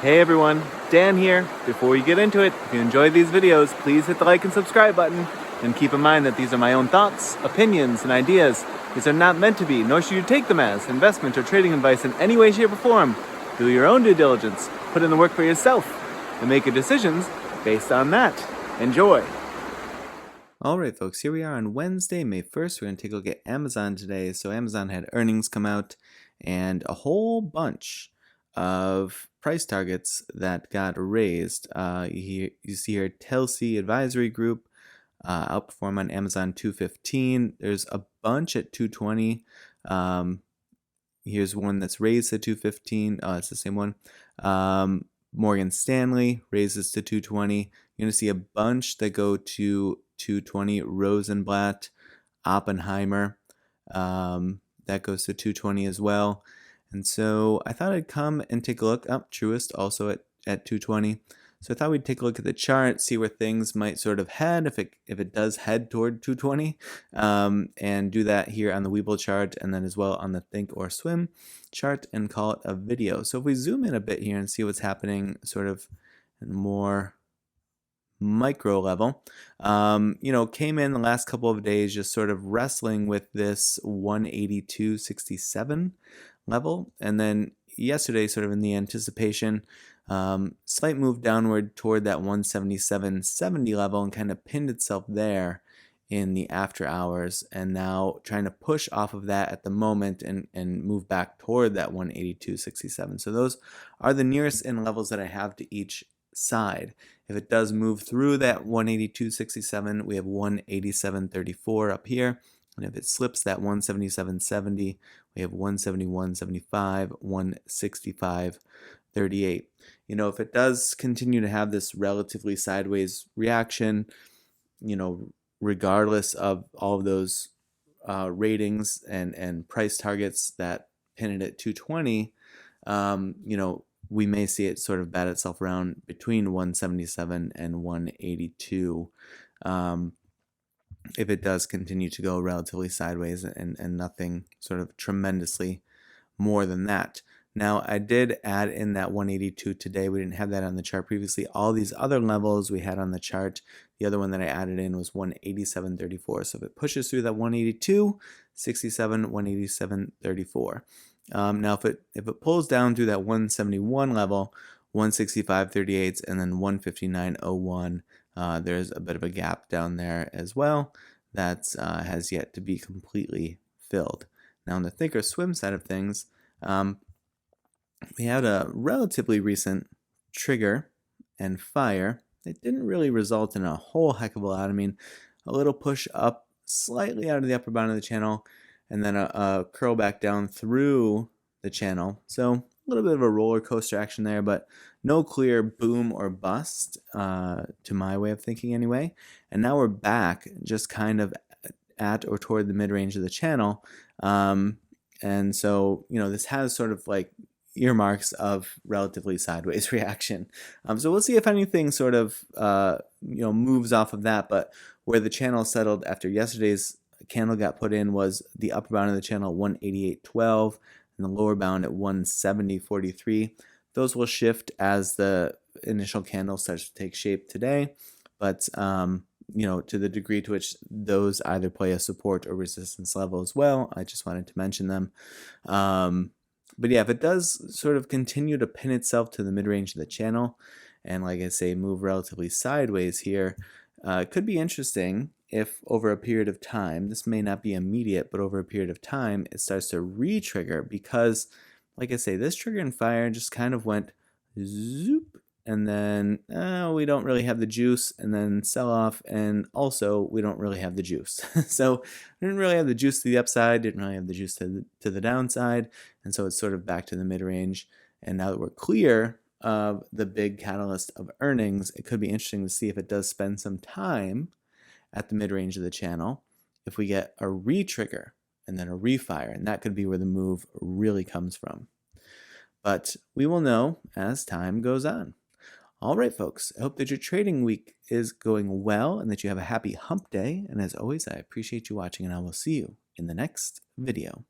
Hey everyone, Dan here. Before we get into it, if you enjoy these videos, please hit the like and subscribe button. And keep in mind that these are my own thoughts, opinions, and ideas. These are not meant to be, nor should you take them as, investment or trading advice in any way, shape, or form. Do your own due diligence, put in the work for yourself, and make your decisions based on that. Enjoy! Alright folks, here we are on Wednesday, May 1st. We're going to take a look at Amazon today. So Amazon had earnings come out and a whole bunch of price targets that got raised. You see here Telsey Advisory Group outperform on Amazon 215. There's a bunch at 220. Here's one that's raised to 215. It's the same one. Morgan Stanley raises to 220. You're going to see a bunch that go to 220. Rosenblatt, Oppenheimer, that goes to 220 as well. And so I thought I'd come and take a look. Truist also at 220. So I thought we'd take a look at the chart, see where things might sort of head if it does head toward 220, and do that here on the Webull chart and then as well on the Think or Swim chart and call it a video. So if we zoom in a bit here and see what's happening sort of in more micro level, came in the last couple of days just sort of wrestling with this 182.67 level, and then yesterday sort of in the anticipation, slight move downward toward that 177.70 level and kind of pinned itself there in the after hours, and now trying to push off of that at the moment and move back toward that 182.67. So those are the nearest in levels that I have to each side. If it does move through that 182.67, we have 187.34 up here. And if it slips that 177.70, we have 171.75, 165.38. If it does continue to have this relatively sideways reaction, regardless of all of those ratings and price targets that pin it at 220, we may see it sort of bat itself around between 177 and 182 if it does continue to go relatively sideways and nothing sort of tremendously more than that. Now, I did add in that 182 today. We didn't have that on the chart previously. All these other levels we had on the chart. The other one that I added in was 187.34. So if it pushes through that 182.67, 187.34. Now, if it pulls down through that 171 level, 165.38, and then 159.01, there's a bit of a gap down there as well that has yet to be completely filled. Now, on the Think or Swim side of things, we had a relatively recent trigger and fire. It didn't really result in a whole heck of a lot. I mean, a little push up slightly out of the upper bound of the channel, and then a curl back down through the channel. So a little bit of a roller coaster action there, but no clear boom or bust to my way of thinking anyway. And now we're back just kind of at or toward the mid-range of the channel. And so, this has sort of like earmarks of relatively sideways reaction. So we'll see if anything sort of, moves off of that. But where the channel settled after yesterday's candle got put in was the upper bound of the channel 188.12 and the lower bound at 170.43. Those will shift as the initial candle starts to take shape today, but to the degree to which those either play a support or resistance level as well, I just wanted to mention them. But yeah, if it does sort of continue to pin itself to the mid-range of the channel and, like I say, move relatively sideways here, it could be interesting if over a period of time, this may not be immediate, but over a period of time, it starts to re-trigger because, like I say, this trigger and fire just kind of went zoop, and then we don't really have the juice, and then sell off, and also we don't really have the juice. So we didn't really have the juice to the upside, didn't really have the juice to the downside, and so it's sort of back to the mid-range. And now that we're clear of the big catalyst of earnings, it could be interesting to see if it does spend some time at the mid-range of the channel, if we get a re-trigger and then a refire, and that could be where the move really comes from. But we will know as time goes on. All right, folks, I hope that your trading week is going well and that you have a happy hump day. And as always, I appreciate you watching, and I will see you in the next video.